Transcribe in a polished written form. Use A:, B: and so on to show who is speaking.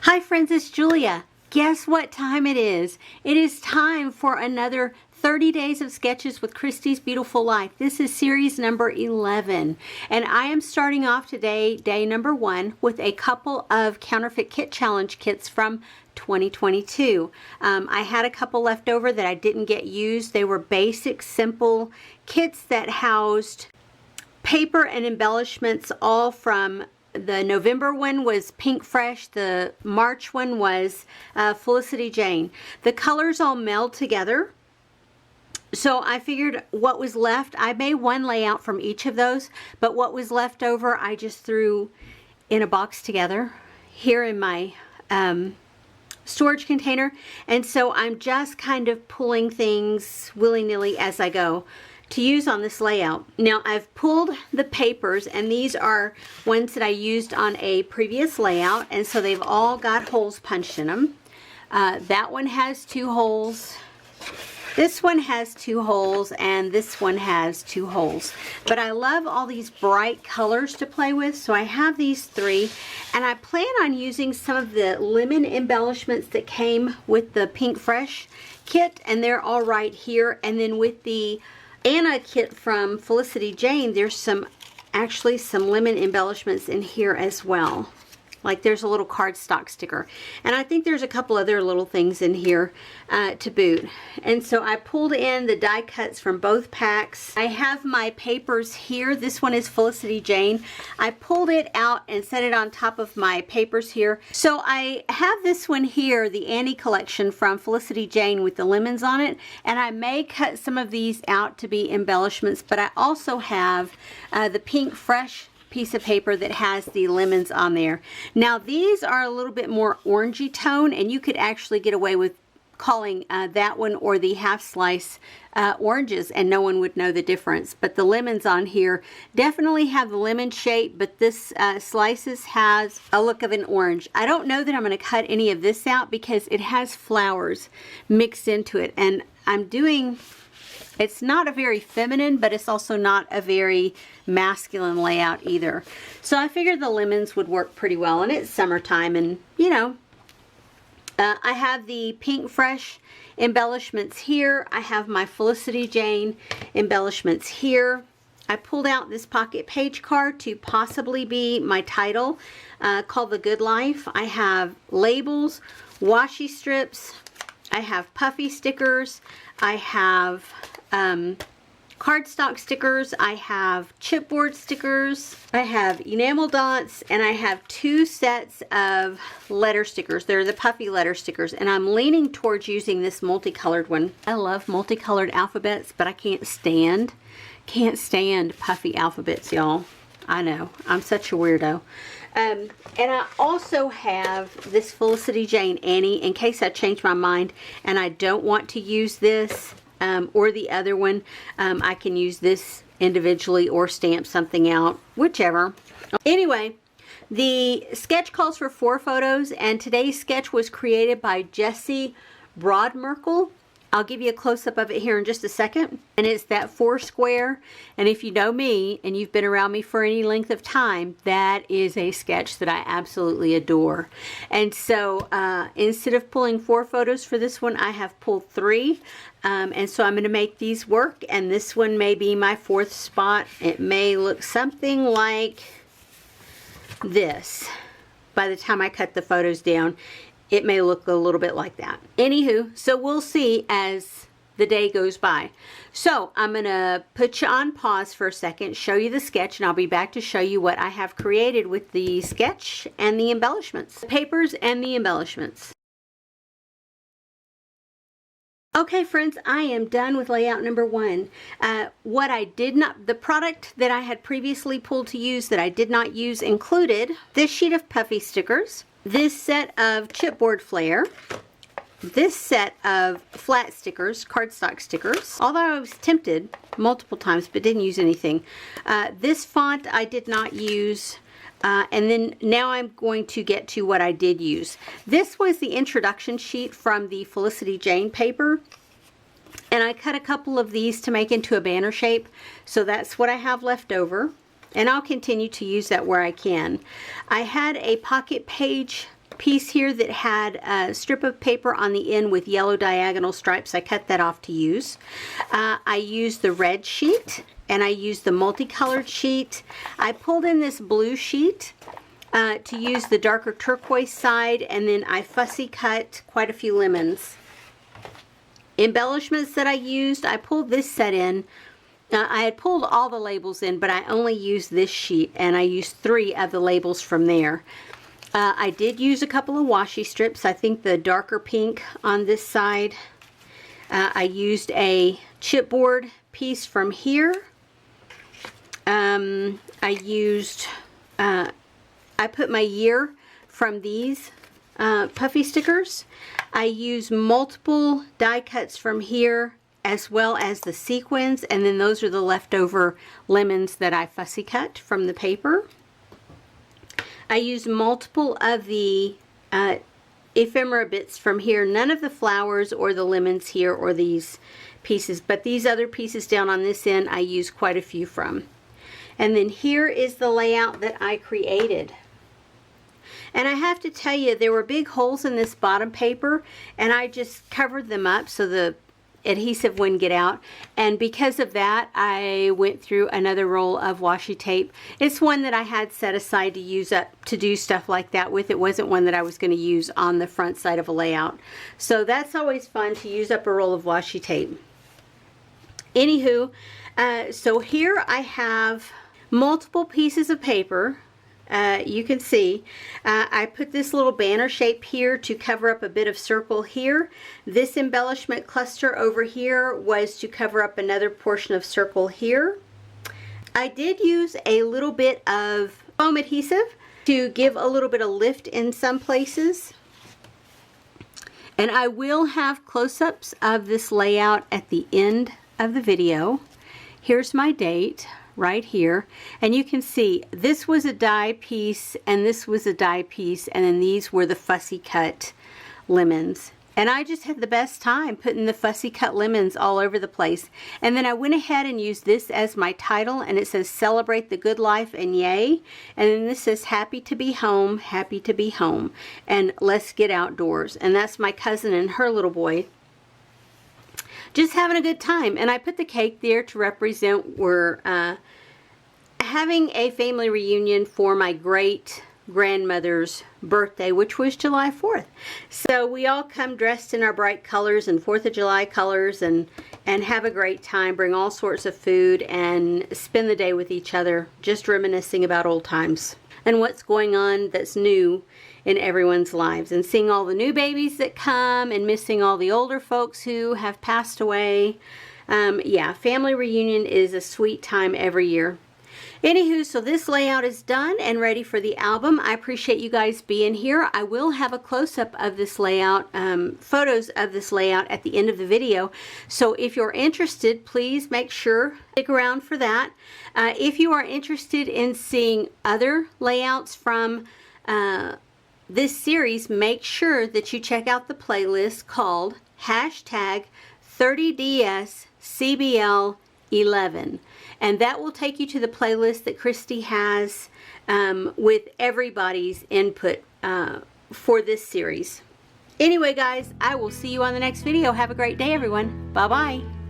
A: Hi friends, it's Julia. Guess what time it is? It is time for another 30 days of sketches with Christy's Beautiful Life. This is series number 11, and I am starting off today, day number 1, with a couple of counterfeit kit challenge kits from 2022. I had a couple left over that I didn't get used. They were basic, simple kits that housed paper and embellishments, all from the November one was Pink Fresh, the March one was Felicity Jane. The colors all meld together, so I figured what was left, I made one layout from each of those, but what was left over I just threw in a box together here in my storage container, and so I'm just kind of pulling things willy-nilly as I go to use on this layout. Now I've pulled the papers, and these are ones that I used on a previous layout, and so they've all got holes punched in them. That one has 2 holes. This one has 2 holes, and this one has 2 holes. But I love all these bright colors to play with, so I have these 3, and I plan on using some of the lemon embellishments that came with the Pink Fresh kit, and they're all right here. And then with the Anna kit from Felicity Jane, there's actually some lemon embellishments in here as well. Like there's a little cardstock sticker, and I think there's a couple other little things in here to boot. And so I pulled in the die cuts from both packs. I have my papers here. This one is Felicity Jane. I pulled it out and set it on top of my papers here. So I have this one here, the Annie collection from Felicity Jane with the lemons on it, and I may cut some of these out to be embellishments, but I also have the Pink Fresh piece of paper that has the lemons on there. Now these are a little bit more orangey tone, and you could actually get away with calling that one or the half slice oranges, and no one would know the difference. But the lemons on here definitely have the lemon shape, but this slices has a look of an orange. I don't know that I'm going to cut any of this out because it has flowers mixed into it, and I'm doing, it's not a very feminine, but it's also not a very masculine layout either. So I figured the lemons would work pretty well, and it's summertime, and you know, I have the Pink Fresh embellishments here. I have my Felicity Jane embellishments here. I pulled out this pocket page card to possibly be my title, called The Good Life. I have labels, washi strips, I have puffy stickers, I have cardstock stickers, I have chipboard stickers, I have enamel dots, and I have 2 sets of letter stickers. They're the puffy letter stickers, and I'm leaning towards using this multicolored one. I love multicolored alphabets, but I can't stand puffy alphabets, y'all. I know, I'm such a weirdo. And I also have this Felicity Jane Annie in case I change my mind and I don't want to use this or the other one. I can use this individually or stamp something out, whichever. Anyway, the sketch calls for 4 photos, and today's sketch was created by Jessie Broadmerkle. I'll give you a close-up of it here in just a second. And it's that 4 square, and if you know me and you've been around me for any length of time, that is a sketch that I absolutely adore. And so instead of pulling 4 photos for this one, I have pulled 3. And so I'm going to make these work, and this one may be my 4th spot. It may look something like this by the time I cut the photos down. It may look a little bit like that. Anywho, so we'll see as the day goes by. So I'm going to put you on pause for a second, show you the sketch, and I'll be back to show you what I have created with the sketch and the embellishments. The papers and the embellishments. Okay friends, I am done with layout number 1. What I did not, the product that I had previously pulled to use that I did not use included this sheet of puffy stickers, this set of chipboard flare, this set of flat stickers, cardstock stickers, although I was tempted multiple times but didn't use anything. This font I did not use, and then now I'm going to get to what I did use. This was the introduction sheet from the Felicity Jane paper, and I cut a couple of these to make into a banner shape, so that's what I have left over. And I'll continue to use that where I can. I had a pocket page piece here that had a strip of paper on the end with yellow diagonal stripes. I cut that off to use. I used the red sheet, and I used the multicolored sheet. I pulled in this blue sheet to use the darker turquoise side, and then I fussy cut quite a few lemons. Embellishments that I used, I pulled this set in. I had pulled all the labels in, but I only used this sheet, and I used 3 of the labels from there. I did use a couple of washi strips. I think the darker pink on this side. I used a chipboard piece from here. I put my year from these puffy stickers. I used multiple die cuts from here as well as the sequins, and then those are the leftover lemons that I fussy cut from the paper. I used multiple of the ephemera bits from here, none of the flowers or the lemons here or these pieces, but these other pieces down on this end I used quite a few from. And then here is the layout that I created. And I have to tell you, there were big holes in this bottom paper, and I just covered them up so the adhesive wouldn't get out. And because of that, I went through another roll of washi tape. It's one that I had set aside to use up to do stuff like that with. It wasn't one that I was going to use on the front side of a layout. So that's always fun, to use up a roll of washi tape. Anywho, so here I have multiple pieces of paper. You can see I put this little banner shape here to cover up a bit of circle here. This embellishment cluster over here was to cover up another portion of circle here. I did use a little bit of foam adhesive to give a little bit of lift in some places. And I will have close-ups of this layout at the end of the video. Here's my date right here, and you can see this was a die piece and this was a die piece, and then these were the fussy cut lemons. And I just had the best time putting the fussy cut lemons all over the place. And then I went ahead and used this as my title, and it says celebrate the good life and yay. And then this says happy to be home, and let's get outdoors. And that's my cousin and her little boy just having a good time. And I put the cake there to represent we're having a family reunion for my great grandmother's birthday, which was July 4th. So we all come dressed in our bright colors and 4th of July colors, and have a great time, bring all sorts of food, and spend the day with each other, just reminiscing about old times and what's going on that's new in everyone's lives, and seeing all the new babies that come and missing all the older folks who have passed away. Yeah, family reunion is a sweet time every year. Anywho, so this layout is done and ready for the album. I appreciate you guys being here. I will have a close-up of this layout, photos of this layout at the end of the video. So if you're interested, please make sure stick around for that. If you are interested in seeing other layouts from this series, make sure that you check out the playlist called hashtag 30DSCBL11, and that will take you to the playlist that Christy has with everybody's input for this series. Anyway guys, I will see you on the next video. Have a great day everyone. Bye bye.